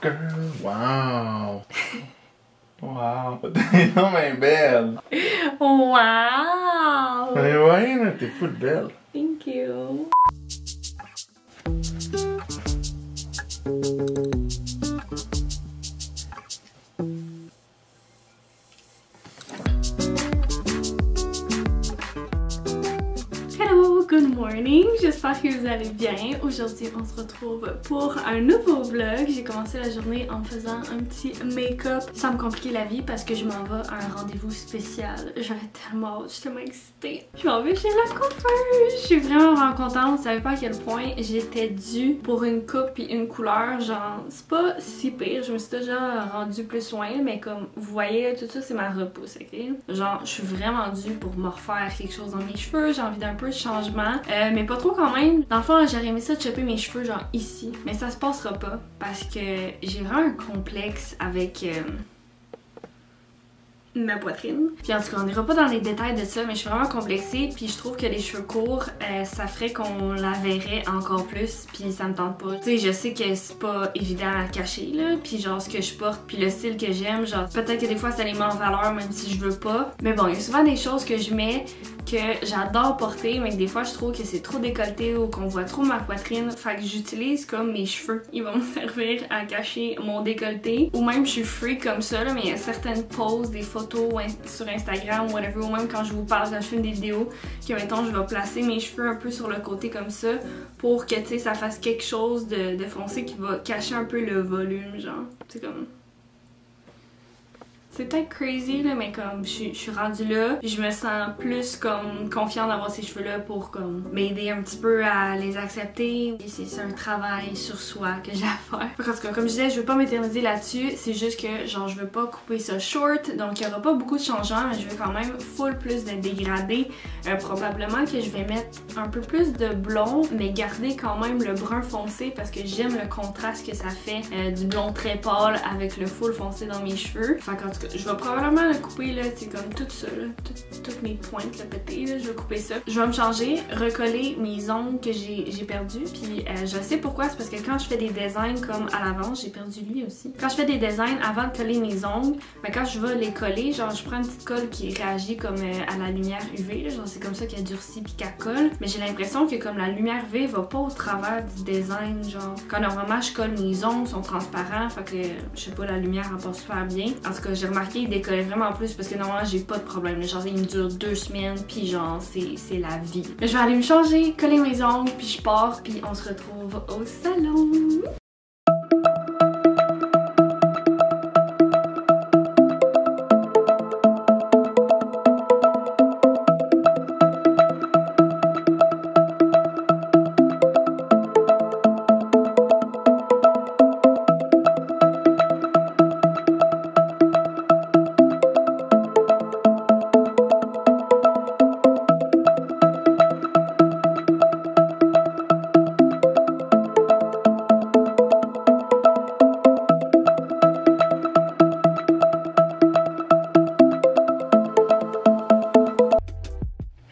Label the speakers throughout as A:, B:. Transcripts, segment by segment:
A: girl, wow. Wow, t'es non mais belle.
B: Wow!
A: Mais ouais, là, t'es full belle.
B: Thank you. Hello, good morning, j'espère que vous allez bien. Aujourd'hui on se retrouve pour un nouveau vlog. J'ai commencé la journée en me faisant un petit make-up sans me compliquer la vie parce que je m'en vais à un rendez-vous spécial. J'avais tellement hâte, je suis tellement excitée. Je m'en vais chez la coiffeuse. Je suis vraiment contente, vous savez pas à quel point j'étais due pour une coupe et une couleur. Genre c'est pas si pire, je me suis déjà rendue plus loin, mais comme vous voyez tout ça c'est ma repousse, ok? Genre je suis vraiment due pour me refaire quelque chose dans mes cheveux, j'ai envie d'un peu de changement, mais pas trop quand même. Dans le fond, j'aurais aimé ça de choper mes cheveux genre ici, mais ça se passera pas parce que j'ai vraiment un complexe avec ma poitrine. Puis en tout cas, on n'ira pas dans les détails de ça, mais je suis vraiment complexée. Puis je trouve que les cheveux courts, ça ferait qu'on la verrait encore plus. Puis ça me tente pas. Tu sais, je sais que c'est pas évident à cacher, là. Puis genre ce que je porte, puis le style que j'aime, genre peut-être que des fois ça les met en valeur même si je veux pas. Mais bon, il y a souvent des choses que je mets que j'adore porter, mais que des fois je trouve que c'est trop décolleté ou qu'on voit trop ma poitrine. Fait que j'utilise comme mes cheveux. Ils vont me servir à cacher mon décolleté. Ou même je suis free comme ça, là, mais il y a certaines poses, des photos sur Instagram ou whatever, ou même quand je vous parle, quand je fais des vidéos, que mettons je vais placer mes cheveux un peu sur le côté comme ça pour que tu sais ça fasse quelque chose de foncé qui va cacher un peu le volume, genre. C'est comme... C'est peut-être crazy là, mais comme je suis rendue là, je me sens plus comme confiante d'avoir ces cheveux-là pour comme m'aider un petit peu à les accepter. C'est un travail sur soi que j'ai à faire. En tout cas, comme je disais, je veux pas m'éterniser là-dessus, c'est juste que genre je veux pas couper ça short, donc il y aura pas beaucoup de changements, mais je veux quand même full plus de dégradé. Probablement que je vais mettre un peu plus de blond, mais garder quand même le brun foncé parce que j'aime le contraste que ça fait du blond très pâle avec le full foncé dans mes cheveux. Enfin, en tout cas, je vais probablement le couper là, c'est comme tout ça là, toutes mes pointes là, pétées là, je vais couper ça. Je vais me changer, recoller mes ongles que j'ai perdus, puis je sais pourquoi, c'est parce que quand je fais des designs comme à l'avance, j'ai perdu lui aussi. Quand je fais des designs avant de coller mes ongles, ben quand je vais les coller, genre je prends une petite colle qui réagit comme à la lumière UV, là, genre c'est comme ça qu'elle durcit puis qu'elle colle, mais j'ai l'impression que comme la lumière UV va pas au travers du design, genre quand normalement je colle mes ongles, sont transparents, fait que je sais pas, la lumière elle passe super bien. En tout cas, j'ai remarqué il décollait vraiment plus parce que normalement j'ai pas de problème. Genre il me dure 2 semaines puis genre c'est la vie. Mais je vais aller me changer, coller mes ongles puis je pars puis on se retrouve au salon.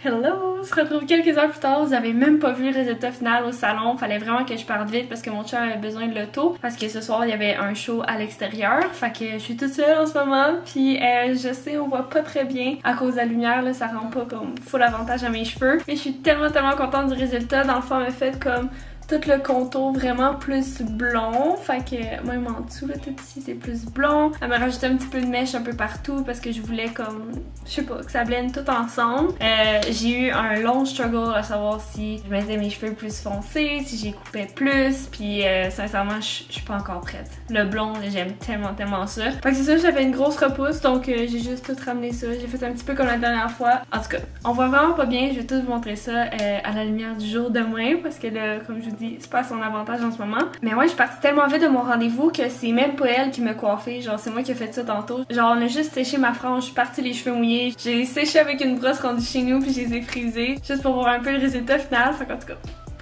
B: Hello! On se retrouve quelques heures plus tard, vous avez même pas vu le résultat final au salon, fallait vraiment que je parte vite parce que mon chum avait besoin de l'auto parce que ce soir il y avait un show à l'extérieur, fait que je suis toute seule en ce moment puis je sais on voit pas très bien à cause de la lumière là, ça rend pas comme full avantage à mes cheveux, mais je suis tellement contente du résultat. Dans le fond elle m'a fait comme tout le contour vraiment plus blond, fait que même en dessous là, tout ici c'est plus blond. Elle m'a rajouté un petit peu de mèche un peu partout parce que je voulais comme, je sais pas, que ça blende tout ensemble. J'ai eu un long struggle à savoir si je mettais mes cheveux plus foncés, si j'y coupais plus, puis sincèrement je suis pas encore prête. Le blond j'aime tellement ça. Fait que c'est ça, j'avais une grosse repousse donc j'ai juste tout ramené ça. J'ai fait un petit peu comme la dernière fois. En tout cas, on voit vraiment pas bien, je vais tout vous montrer ça à la lumière du jour demain parce que là, comme je vous dis, c'est pas à son avantage en ce moment. Mais ouais, je suis partie tellement vite de mon rendez-vous que c'est même pas elle qui m'a coiffée. Genre, c'est moi qui ai fait ça tantôt. Genre, on a juste séché ma frange, je suis partie les cheveux mouillés. J'ai séché avec une brosse rendue chez nous, puis je les ai frisés. Juste pour voir un peu le résultat final. Fait qu'en tout cas,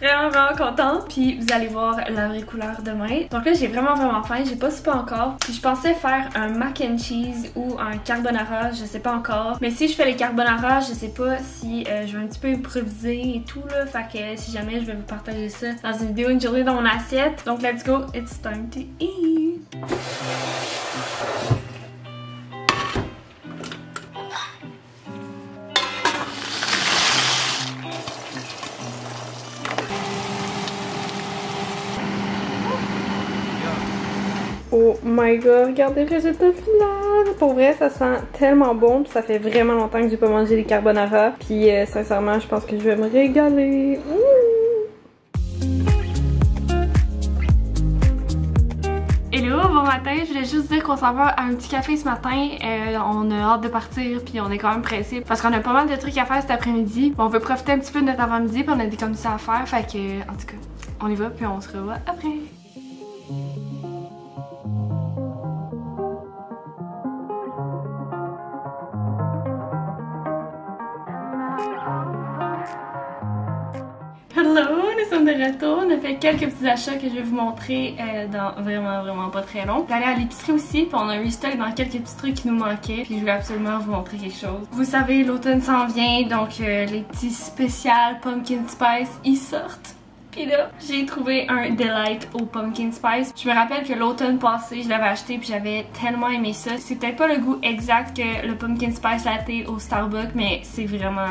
B: vraiment contente. Puis vous allez voir la vraie couleur demain. Donc là, j'ai vraiment faim. J'ai pas soupé encore. Puis je pensais faire un mac and cheese ou un carbonara. Je sais pas encore. Mais si je fais les carbonara, je sais pas si je vais un petit peu improviser et tout là. Fait que si jamais, je vais vous partager ça dans une vidéo, une journée dans mon assiette. Donc let's go, it's time to eat. Oh my god, regardez le résultat final! Pour vrai, ça sent tellement bon, puis ça fait vraiment longtemps que j'ai pas mangé les carbonara. Puis sincèrement, je pense que je vais me régaler. Hello, bon matin, je voulais juste dire qu'on s'en va à un petit café ce matin. On a hâte de partir, puis on est quand même pressé parce qu'on a pas mal de trucs à faire cet après-midi. On veut profiter un petit peu de notre avant-midi, puis on a des commissions à faire, fait que, en tout cas, on y va, puis on se revoit après. Hello, nous sommes de retour. On a fait quelques petits achats que je vais vous montrer dans vraiment pas très long. J'allais à l'épicerie aussi, puis on a restock dans quelques petits trucs qui nous manquaient, puis je voulais absolument vous montrer quelque chose. Vous savez, l'automne s'en vient, donc les petits spéciales pumpkin spice, ils sortent. Puis là, j'ai trouvé un Delight au pumpkin spice. Je me rappelle que l'automne passé, je l'avais acheté puis j'avais tellement aimé ça. C'est peut-être pas le goût exact que le pumpkin spice latte au Starbucks, mais c'est vraiment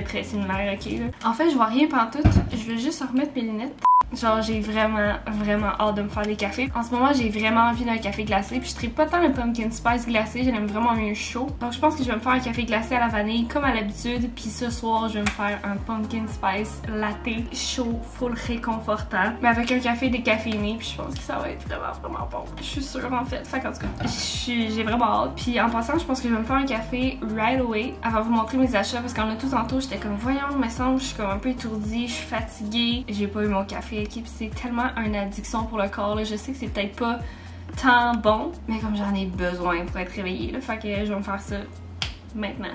B: très similaire, ok là. En fait, je vois rien pantoute. Je vais juste remettre mes lunettes. Genre, j'ai vraiment hâte de me faire des cafés. En ce moment, j'ai vraiment envie d'un café glacé. Puis je tripe pas tant le pumpkin spice glacé, j'aime vraiment mieux chaud. Donc je pense que je vais me faire un café glacé à la vanille comme à l'habitude. Puis ce soir, je vais me faire un pumpkin spice latte chaud, full réconfortant, mais avec un café décaféiné. Puis je pense que ça va être vraiment bon. Je suis sûre en fait. Fait qu'en tout cas, j'ai vraiment hâte. Puis en passant, je pense que je vais me faire un café right away avant de vous montrer mes achats. Parce qu'en a tout tantôt, j'étais comme voyons, me semble, je suis comme un peu étourdie, je suis fatiguée. J'ai pas eu mon café. Puis c'est tellement une addiction pour le corps là. Je sais que c'est peut-être pas tant bon, mais comme j'en ai besoin pour être réveillée là, fait que je vais me faire ça maintenant.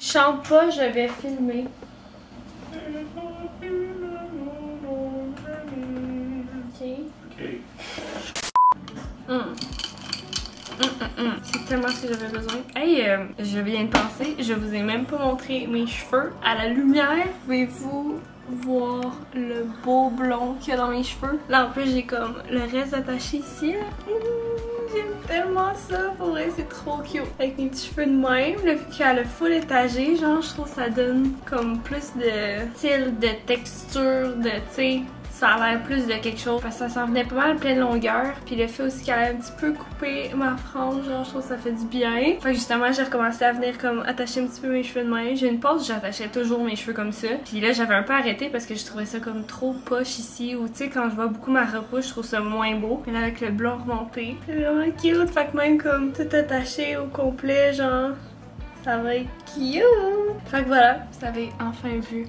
B: Je chante pas, je vais filmer. C'est tellement ce que j'avais besoin. Hey, je viens de penser, je vous ai même pas montré mes cheveux. À la lumière, pouvez-vous voir le beau blond qu'il y a dans mes cheveux? Là, en plus, j'ai comme le reste attaché ici. J'aime tellement ça, pour vrai, c'est trop cute. Avec mes petits cheveux de même, le fait qu'elle a le full étagé, genre, je trouve que ça donne comme plus de style, de texture, de, tu sais, ça a l'air plus de quelque chose parce que ça s'en venait pas mal plein de longueur. Puis le fait aussi qu'elle a un petit peu coupé ma frange, genre je trouve que ça fait du bien. Fait que justement j'ai recommencé à venir comme attacher un petit peu mes cheveux de même. J'ai une pause, j'attachais toujours mes cheveux comme ça. Puis là j'avais un peu arrêté parce que je trouvais ça comme trop poche ici. Ou tu sais quand je vois beaucoup ma repousse, je trouve ça moins beau. Mais là avec le blond remonté, c'est vraiment cute. Fait que même comme tout attaché au complet, genre ça va être cute. Fait que voilà, vous avez enfin vu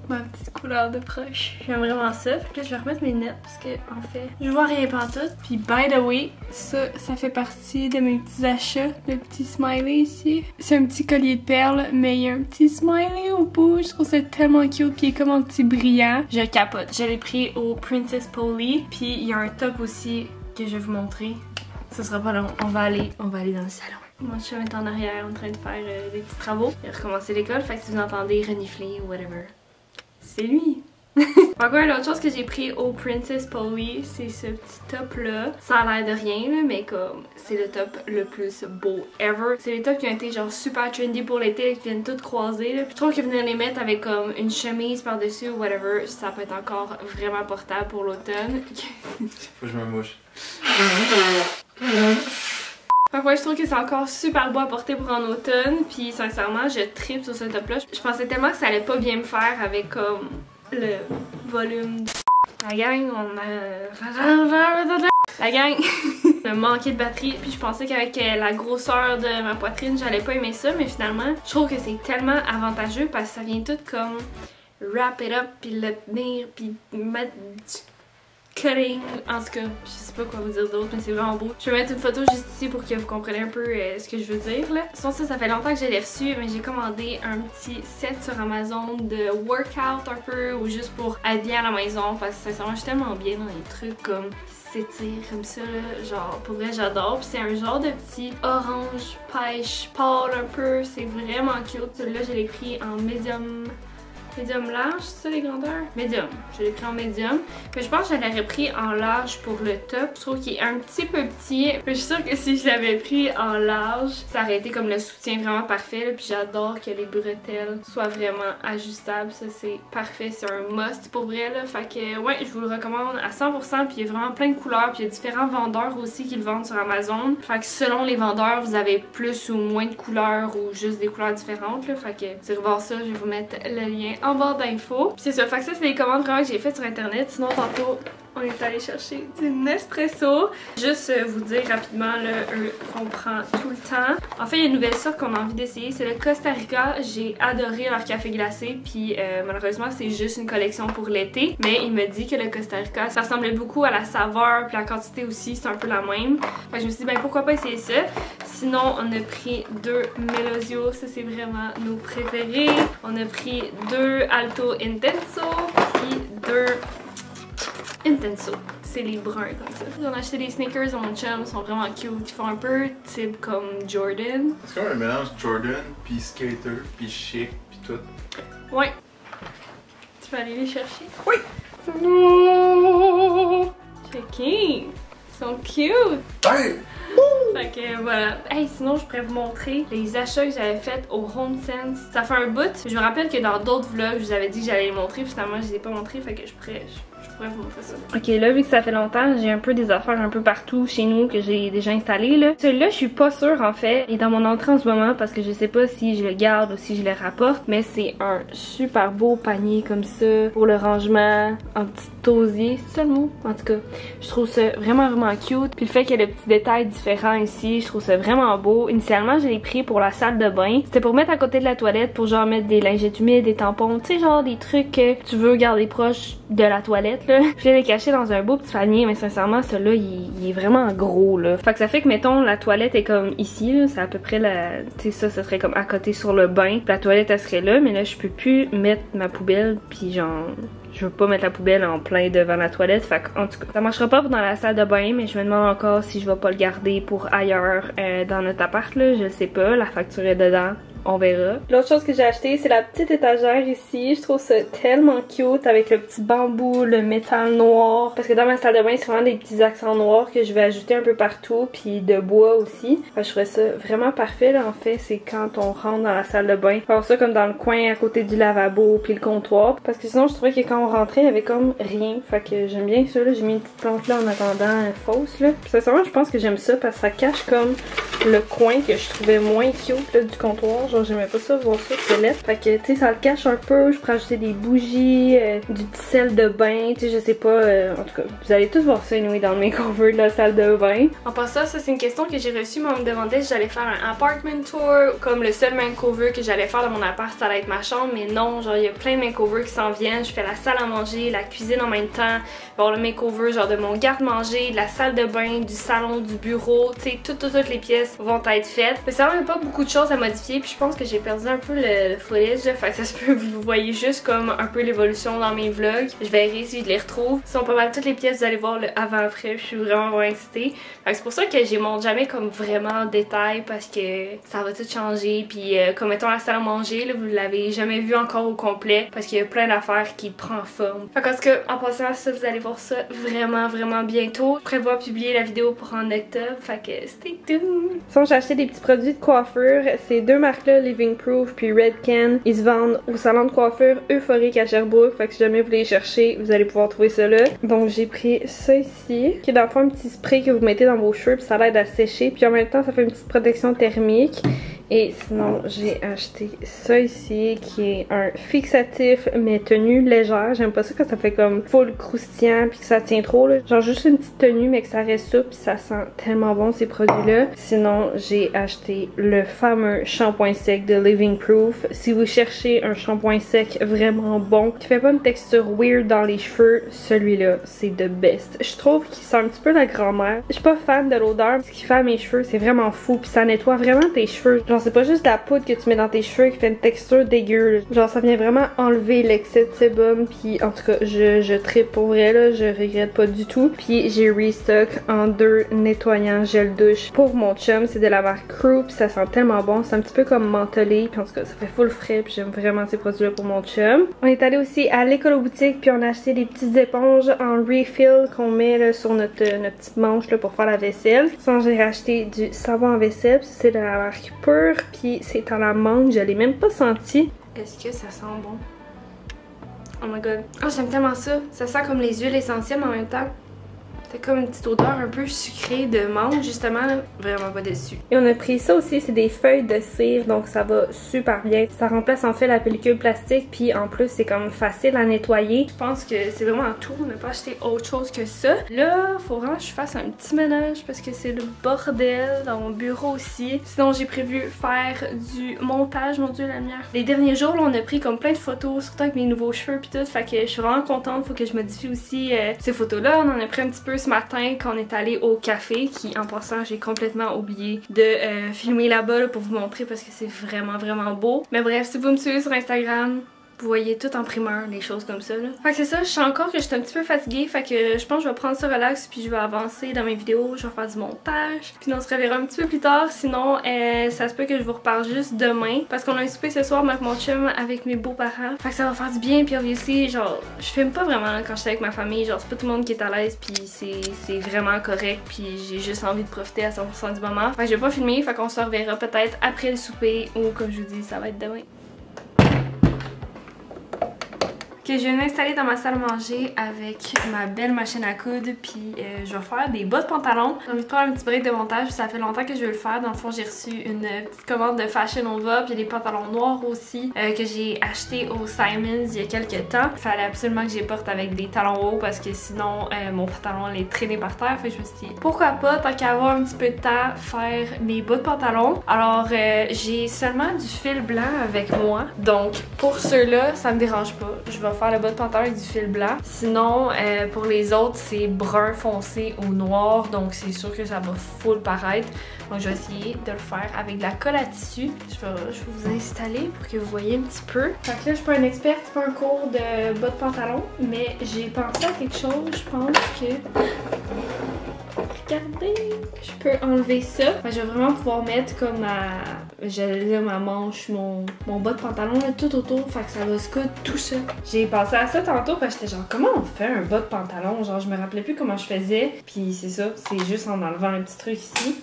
B: ma petite couleur de proche. J'aime vraiment ça. Fait que là, je vais remettre mes lunettes parce que, en fait, je vois rien pantoute. Puis, by the way, ça fait partie de mes petits achats. Le petit smiley ici. C'est un petit collier de perles, mais il y a un petit smiley au bout. Je trouve ça tellement cute. Puis, il est comme un petit brillant. Je capote. Je l'ai pris au Princess Polly. Puis, il y a un top aussi que je vais vous montrer. Ce sera pas long. On va aller dans le salon. Moi, je suis en arrière en train de faire des petits travaux. J'ai recommencé l'école. Fait que si vous entendez renifler ou whatever, c'est lui! Encore une autre chose que j'ai pris au Princess Polly, c'est ce petit top là. Ça a l'air de rien là, mais comme c'est le top le plus beau ever. C'est les tops qui ont été genre super trendy pour l'été, qui viennent toutes croiser là. Je trouve que venir les mettre avec comme une chemise par-dessus ou whatever, ça peut être encore vraiment portable pour l'automne.
A: Faut que je me mouche.
B: Fait que ouais, je trouve que c'est encore super beau à porter pour en automne, puis sincèrement, je tripe sur ce top-là. Je pensais tellement que ça allait pas bien me faire avec comme le volume. La gang, La gang me manquait de batterie, puis je pensais qu'avec la grosseur de ma poitrine, j'allais pas aimer ça, mais finalement, je trouve que c'est tellement avantageux parce que ça vient tout comme wrap it up, puis le tenir, puis mettre cutting, en tout cas, je sais pas quoi vous dire d'autre, mais c'est vraiment beau. Je vais mettre une photo juste ici pour que vous compreniez un peu ce que je veux dire là. Sinon ça fait longtemps que je l'ai reçu, mais j'ai commandé un petit set sur Amazon de workout un peu, ou juste pour être bien à la maison, parce que sincèrement je suis tellement bien dans les trucs comme s'étire comme ça là, genre pour vrai j'adore. Puis c'est un genre de petit orange pêche pâle un peu, c'est vraiment cute. Celui-là je l'ai pris en medium large, c'est ça les grandeurs? Medium. Je l'ai pris en medium. Mais je pense que je l'aurais pris en large pour le top. Je trouve qu'il est un petit peu petit. Mais je suis sûre que si je l'avais pris en large, ça aurait été comme le soutien vraiment parfait. Là. Puis j'adore que les bretelles soient vraiment ajustables. Ça c'est parfait. C'est un must pour vrai. Là. Fait que ouais, je vous le recommande à 100%. Puis il y a vraiment plein de couleurs. Puis il y a différents vendeurs aussi qui le vendent sur Amazon. Fait que selon les vendeurs, vous avez plus ou moins de couleurs ou juste des couleurs différentes. Là. Fait que si vous voir ça, je vais vous mettre le lien en barre d'infos. C'est ça, fait que ça c'est des commandes vraiment que j'ai faites sur internet. Sinon tantôt on est allé chercher du Nespresso. Juste vous dire rapidement qu'on prend tout le temps. En fait il y a une nouvelle sorte qu'on a envie d'essayer, c'est le Costa Rica. J'ai adoré leur café glacé, puis malheureusement c'est juste une collection pour l'été. Mais il me dit que le Costa Rica ça ressemblait beaucoup à la saveur, puis la quantité aussi c'est un peu la même. Fait que je me suis dit ben pourquoi pas essayer ça. Sinon on a pris 2 Melosio, ça c'est vraiment nos préférés. On a pris 2 Alto Intenso, puis 2 Intenso. C'est les bruns comme ça. On a acheté des sneakers à mon chum, ils sont vraiment cute. Ils font un peu type comme Jordan.
A: C'est comme un mélange Jordan, puis skater, puis chic, puis tout.
B: Ouais. Tu vas aller les chercher?
A: Oui!
B: Oh! Checké! Ils sont cute!
A: Hey!
B: Fait que voilà. Hey, sinon je pourrais vous montrer les achats que j'avais fait au HomeSense. Ça fait un bout. Je me rappelle que dans d'autres vlogs, je vous avais dit que j'allais les montrer. Finalement, je les ai pas montrés. Fait que je pourrais vous montrer ça. Ok, là, vu que ça fait longtemps, j'ai un peu des affaires un peu partout chez nous que j'ai déjà installées, là. Celui-là, je suis pas sûre, en fait. Il est dans mon entrée en ce moment parce que je sais pas si je le garde ou si je le rapporte. Mais c'est un super beau panier comme ça pour le rangement en petit osier. C'est ça le mot? En tout cas, je trouve ça vraiment, vraiment cute. Puis le fait qu'il y ait le petit détail différent ici, je trouve ça vraiment beau. Initialement, je l'ai pris pour la salle de bain. C'était pour mettre à côté de la toilette, pour genre mettre des lingettes humides, des tampons. Tu sais, genre des trucs que tu veux garder proche de la toilette. Je l'ai caché dans un beau petit panier, mais sincèrement, celui-là, il est vraiment gros, là. Fait que ça fait que, mettons, la toilette est comme ici, là. C'est à peu près la... Tu sais, ça serait comme à côté sur le bain. Puis la toilette, elle serait là, mais là, je peux plus mettre ma poubelle, puis genre... Je veux pas mettre la poubelle en plein devant la toilette. Fait que, en tout cas, ça marchera pas pour dans la salle de bain, mais je me demande encore si je vais pas le garder pour ailleurs dans notre appart, là. Je sais pas. La facture est dedans. On verra. L'autre chose que j'ai acheté, c'est la petite étagère ici. Je trouve ça tellement cute avec le petit bambou, le métal noir. Parce que dans ma salle de bain, c'est vraiment des petits accents noirs que je vais ajouter un peu partout. Puis de bois aussi. Enfin, je trouvais ça vraiment parfait là. En fait, c'est quand on rentre dans la salle de bain. Faire ça comme dans le coin à côté du lavabo puis le comptoir. Parce que sinon, je trouvais que quand on rentrait, il y avait comme rien. Fait que j'aime bien ça là. J'ai mis une petite plante là en attendant fausse là. Puis sincèrement, je pense que j'aime ça parce que ça cache comme le coin que je trouvais moins cute là, du comptoir. Genre j'aimais pas ça, voir ça, c'est laid. Fait que tu sais, ça le cache un peu. Je pourrais ajouter des bougies, du petit sel de bain, tu sais, je sais pas. En tout cas, vous allez tous voir ça anyway dans le makeover de la salle de bain. En passant, ça c'est une question que j'ai reçue. Moi, on me demandait si j'allais faire un apartment tour. Comme le seul makeover que j'allais faire dans mon appart, ça allait être ma chambre. Mais non, genre il y a plein de makeovers qui s'en viennent. Je fais la salle à manger, la cuisine en même temps. Bon, le makeover genre de mon garde-manger, de la salle de bain, du salon, du bureau, tu sais, toutes les pièces pièces vont être faites. Mais ça n'a pas beaucoup de choses à modifier, puis je pense que j'ai perdu un peu le footage, fait que ça se peut que vous voyez juste comme un peu l'évolution dans mes vlogs. Je verrai si je les retrouve. Ce sont pas mal toutes les pièces, vous allez voir le avant-après, je suis vraiment excitée. Fait que c'est pour ça que je montre jamais comme vraiment en détail parce que ça va tout changer, puis comme mettons la salle à manger, là, vous l'avez jamais vu encore au complet parce qu'il y a plein d'affaires qui prennent forme. Fait qu'en tout cas, en passant à ça, vous allez voir ça vraiment bientôt. Je prévois publier la vidéo pour en octobre, fait que stay tuned!
C: Sinon, j'ai acheté des petits produits de coiffure. Ces deux marques-là, Living Proof puis Redken, ils se vendent au salon de coiffure Euphorique à Sherbrooke. Fait que si jamais vous les cherchez, vous allez pouvoir trouver ça là. Donc j'ai pris ça ici, qui est dans le fond un petit spray que vous mettez dans vos cheveux puis ça l'aide à sécher. Puis en même temps, ça fait une petite protection thermique. Et sinon, j'ai acheté ça ici, qui est un fixatif, mais tenue légère. J'aime pas ça quand ça fait comme full croustillant puis que ça tient trop, là. Genre juste une petite tenue, mais que ça reste souple puis ça sent tellement bon ces produits-là. Sinon, j'ai acheté le fameux shampoing sec de Living Proof. Si vous cherchez un shampoing sec vraiment bon, qui fait pas une texture weird dans les cheveux, celui-là, c'est the best. Je trouve qu'il sent un petit peu la grand-mère. Je suis pas fan de l'odeur. Ce qu'il fait à mes cheveux, c'est vraiment fou puis ça nettoie vraiment tes cheveux. Genre, c'est pas juste de la poudre que tu mets dans tes cheveux qui fait une texture dégueu. Genre, ça vient vraiment enlever l'excès de sébum. Puis, en tout cas, je trippe pour vrai, là. Je regrette pas du tout. Puis, j'ai restock en 2 nettoyants gel douche pour mon chum. C'est de la marque Crew. Puis, ça sent tellement bon. C'est un petit peu comme mentholé. Puis, en tout cas, ça fait full frais. Puis, j'aime vraiment ces produits-là pour mon chum. On est allé aussi à l'écolo-boutique. Puis, on a acheté des petites éponges en refill qu'on met là, sur notre petite manche là, pour faire la vaisselle. Sinon, j'ai acheté du savon à vaisselle. C'est de la marque Pure. Puis c'est en la menthe, je l'ai même pas senti.
B: Est-ce que ça sent bon? Oh my god. Oh, j'aime tellement ça. Ça sent comme les huiles essentielles en même temps. C'est comme une petite odeur un peu sucrée de menthe, justement. Là. Vraiment pas déçue.
C: Et on a pris ça aussi, c'est des feuilles de cire, donc ça va super bien. Ça remplace en fait la pellicule plastique, puis en plus c'est comme facile à nettoyer.
B: Je pense que c'est vraiment tout. On n'a pas acheté autre chose que ça. Là, faut vraiment que je fasse un petit ménage parce que c'est le bordel dans mon bureau aussi. Sinon, j'ai prévu faire du montage, mon dieu, la lumière. Les derniers jours, là, on a pris comme plein de photos, surtout avec mes nouveaux cheveux puis tout. Fait que je suis vraiment contente. Faut que je modifie aussi ces photos-là. On en a pris un petit peu ce matin quand on est allé au café, qui en passant j'ai complètement oublié de filmer là-bas là, pour vous montrer parce que c'est vraiment beau. Mais bref, si vous me suivez sur Instagram, vous voyez tout en primeur, les choses comme ça là. Fait que c'est ça, je sens encore que je suis un petit peu fatiguée, fait que je pense que je vais prendre ça relax puis je vais avancer dans mes vidéos, je vais faire du montage. Puis on se reverra un petit peu plus tard, sinon ça se peut que je vous reparle juste demain parce qu'on a un souper ce soir avec mon chum avec mes beaux-parents. Fait que ça va faire du bien, puis aussi genre je filme pas vraiment là, quand je suis avec ma famille, genre c'est pas tout le monde qui est à l'aise puis c'est vraiment correct puis j'ai juste envie de profiter à 100% du moment. Fait que je vais pas filmer, fait qu'on se reverra peut-être après le souper ou comme je vous dis, ça va être demain. Que je viens de m'installer dans ma salle à manger avec ma belle machine à coudre, puis je vais faire des bas de pantalon. J'ai envie de prendre un petit break de montage, ça fait longtemps que je veux le faire. Dans le fond, j'ai reçu une petite commande de Fashion Nova, puis des pantalons noirs aussi que j'ai acheté au Simons il y a quelques temps. Il fallait absolument que je les porte avec des talons hauts parce que sinon mon pantalon allait traîner par terre. Fait que je me suis dit pourquoi pas, tant qu'à avoir un petit peu de temps, faire mes bas de pantalon. Alors j'ai seulement du fil blanc avec moi, donc pour ceux-là, ça me dérange pas. Je vais faire le bas de pantalon avec du fil blanc. Sinon, pour les autres, c'est brun foncé ou noir, donc c'est sûr que ça va full paraître. Donc je vais essayer de le faire avec de la colle à tissu. Je vais vous installer pour que vous voyez un petit peu. Fait que là, je suis pas une experte, c'est pas un cours de bas de pantalon, mais j'ai pensé à quelque chose, je pense que... Regardez, je peux enlever ça. Enfin, je vais vraiment pouvoir mettre comme j'allais dire ma manche, mon bas de pantalon là, tout autour, fait que ça va se coudre tout ça. J'ai pensé à ça tantôt parce que j'étais genre comment on fait un bas de pantalon, genre je me rappelais plus comment je faisais. Puis c'est ça, c'est juste en enlevant un petit truc ici.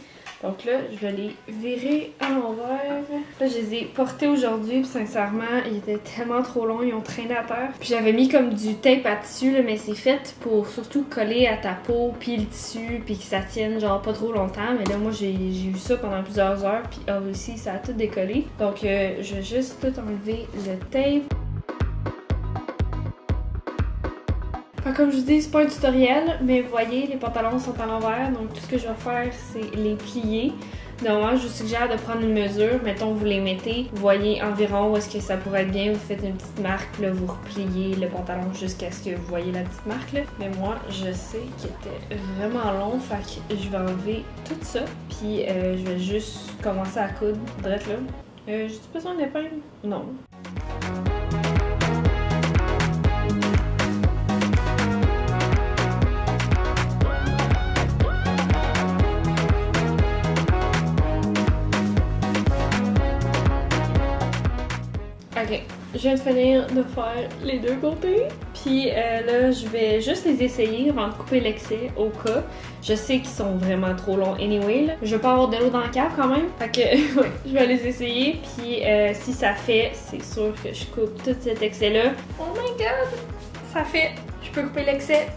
B: Donc là, je vais les virer à l'envers. Là, je les ai portés aujourd'hui, puis sincèrement, ils étaient tellement trop longs, ils ont traîné à terre. Puis j'avais mis comme du tape à tissu, là, mais c'est fait pour surtout coller à ta peau, puis le tissu, puis que ça tienne genre pas trop longtemps. Mais là, moi, j'ai eu ça pendant plusieurs heures, puis aussi, ça a tout décollé. Donc, je vais juste tout enlever le tape. Comme je vous dis, c'est pas un tutoriel, mais vous voyez, les pantalons sont à l'envers, donc tout ce que je vais faire, c'est les plier. Donc moi, je vous suggère de prendre une mesure. Mettons, vous les mettez, vous voyez environ où est-ce que ça pourrait être bien. Vous faites une petite marque, là, vous repliez le pantalon jusqu'à ce que vous voyez la petite marque, là. Mais moi, je sais qu'il était vraiment long, fait que je vais enlever tout ça. Puis je vais juste commencer à coudre, direct là. J'ai-tu besoin d'épingle? Non. Ok, je viens de finir de faire les deux côtés. Puis là, je vais juste les essayer avant de couper l'excès au cas. Je sais qu'ils sont vraiment trop longs anyway. Là. Je veux pas avoir de l'eau dans le cap quand même. Fait que ouais, je vais les essayer. Puis si ça fait, c'est sûr que je coupe tout cet excès-là. Oh my god! Ça fait! Je peux couper l'excès.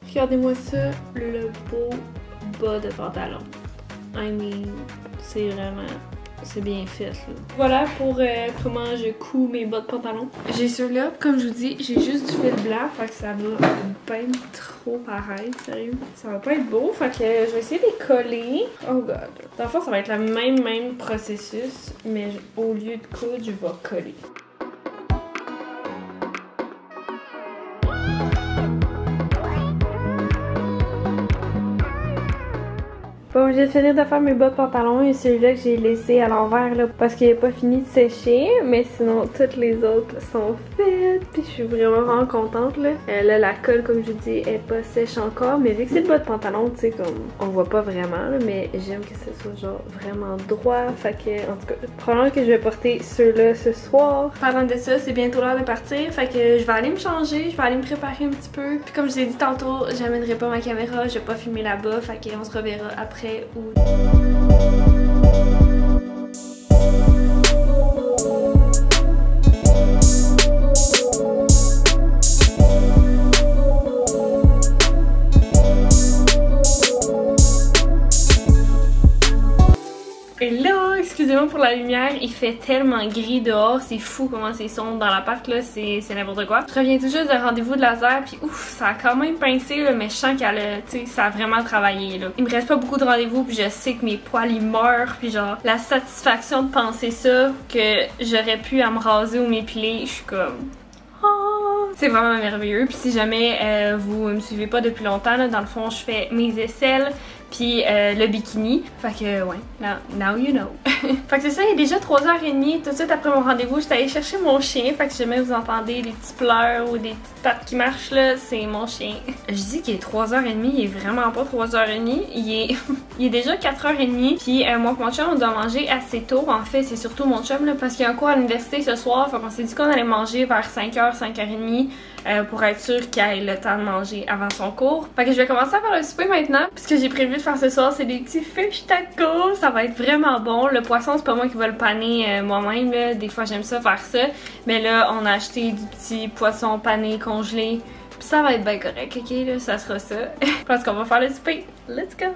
B: Regardez-moi ça, le beau bas de pantalon. I mean, c'est vraiment... c'est bien fait, là. Voilà pour comment je couds mes bas de pantalon. J'ai ceux-là, comme je vous dis, j'ai juste du fil blanc, fait que ça va pas être trop pareil, sérieux. Ça va pas être beau, fait que je vais essayer de les coller. Oh god. Dans le fond, ça va être le même processus, mais au lieu de coudre, je vais coller.
C: Bon, j'ai fini de faire mes bas de pantalon et celui-là que j'ai laissé à l'envers là parce qu'il n'est pas fini de sécher, mais sinon toutes les autres sont faites puis je suis vraiment contente là. Là la colle comme je vous dis est pas sèche encore, mais vu que c'est le bas de pantalon, tu sais comme on voit pas vraiment là, mais j'aime que ce soit genre vraiment droit, fait que en tout cas probablement que je vais porter ceux-là ce soir. Parlant de ça, c'est bientôt l'heure de partir, fait que je vais aller me changer, je vais aller me préparer un petit peu, puis comme je vous ai dit tantôt, j'amènerai pas ma caméra, je vais pas filmer là-bas, fait qu'on se reverra après. Et là, excusez-moi pour la lumière, il fait tellement gris dehors, c'est fou comment c'est sombre dans l'appart là, c'est n'importe quoi. Je reviens tout juste d'un rendez-vous de laser, puis ouf, ça a quand même pincé là, mais je sens qu'elle a, tu sais, ça a vraiment travaillé là. Il me reste pas beaucoup de rendez-vous, puis je sais que mes poils ils meurent, puis genre la satisfaction de penser ça, que j'aurais pu à me raser ou m'épiler, je suis comme... C'est vraiment merveilleux. Puis si jamais vous me suivez pas depuis longtemps, là, dans le fond, je fais mes aisselles puis le bikini. Fait que ouais, now you know. Fait que c'est ça, il est déjà 3h30. Tout de suite après mon rendez-vous, j'étais allée chercher mon chien. Fait que si jamais vous entendez des petits pleurs ou des petites pattes qui marchent là, c'est mon chien. Je dis qu'il est 3h30, il est vraiment pas 3h30. Il est déjà 4h30. Puis moi et mon chum, on doit manger assez tôt. En fait, c'est surtout mon chum là, parce qu'il y a un cours à l'université ce soir. Fait qu'on s'est dit qu'on allait manger vers 5h, 5h30. Pour être sûr qu'il ait le temps de manger avant son cours. Fait que je vais commencer à faire le souper maintenant. Puis ce que j'ai prévu de faire ce soir, c'est des petits fish tacos. Ça va être vraiment bon. Le poisson, c'est pas moi qui vais le paner moi-même. Des fois, j'aime ça faire ça. Mais là, on a acheté du petit poisson pané congelé. Puis ça va être bien correct, ok? Là, ça sera ça. Je pense qu'on va faire le souper. Let's go!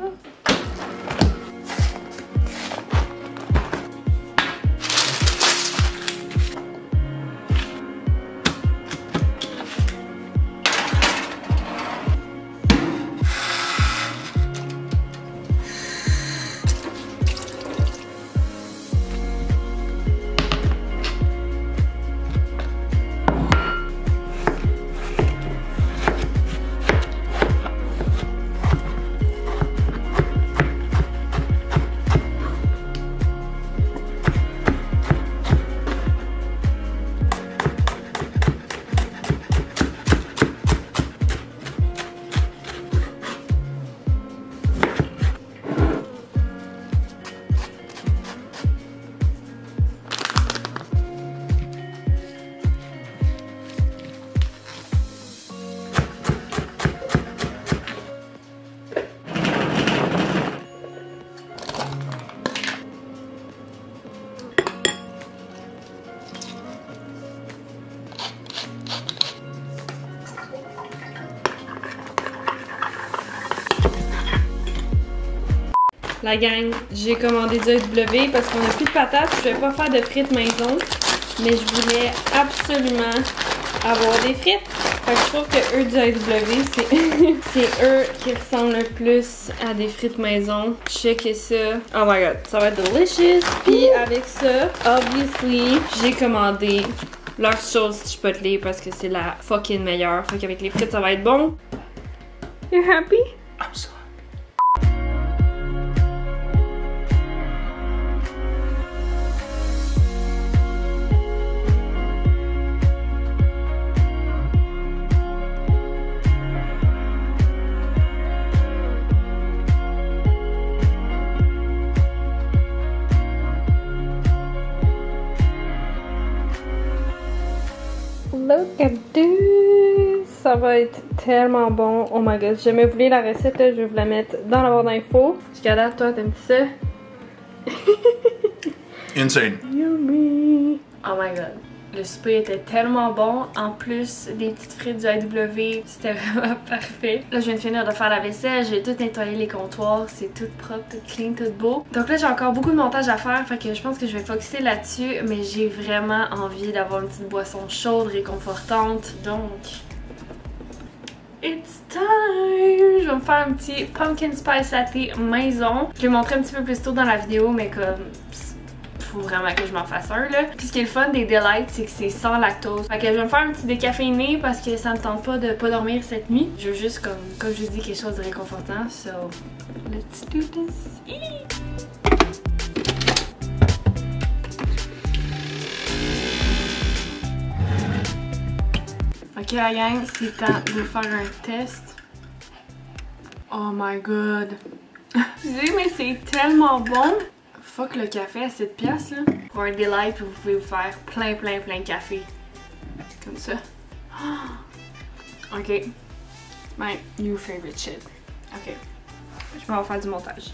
C: La gang, j'ai commandé du AEW parce qu'on a plus de patates, je vais pas faire de frites maison, mais je voulais absolument avoir des frites. Fait que je trouve que eux du AEW, c'est eux qui ressemblent le plus à des frites maison. Checkez ça. Oh my god, ça va être delicious. Puis avec ça, obviously, j'ai commandé leur sauce chipotle parce que c'est la fucking meilleure. Fait qu'avec les frites, ça va être bon. You happy?
A: I'm sorry.
C: Look at this! Ça va être tellement bon. Oh my god, j'ai jamais voulu la recette, là, je vais vous la mettre dans la barre d'infos. Jusqu'à là, toi, t'aimes ça?
A: Insane.
C: Yummy!
B: Oh my god. Le souper était tellement bon. En plus, des petites frites du AEW, c'était vraiment parfait. Là, je viens de finir de faire la vaisselle. J'ai tout nettoyé les comptoirs. C'est tout propre, tout clean, tout beau. Donc là, j'ai encore beaucoup de montage à faire. Fait que je pense que je vais focuser là-dessus. Mais j'ai vraiment envie d'avoir une petite boisson chaude, réconfortante. Donc... it's time! Je vais me faire un petit pumpkin spice latte maison. Je l'ai montré un petit peu plus tôt dans la vidéo, mais comme... faut vraiment que je m'en fasse un là. Puis ce qui est le fun des Delight, c'est que c'est sans lactose. Fait que je vais me faire un petit décaféiné parce que ça me tente pas de pas dormir cette nuit. Je veux juste comme je vous dis, quelque chose de réconfortant. So, let's do this. Ok la gang, c'est temps de faire un test. Oh my god. Désolée mais c'est tellement bon. Fuck le café à 7 piastres là. Pour un Delight, vous pouvez vous faire plein de café. Comme ça. Ok. My new favorite shit. Ok. Je vais en faire du montage.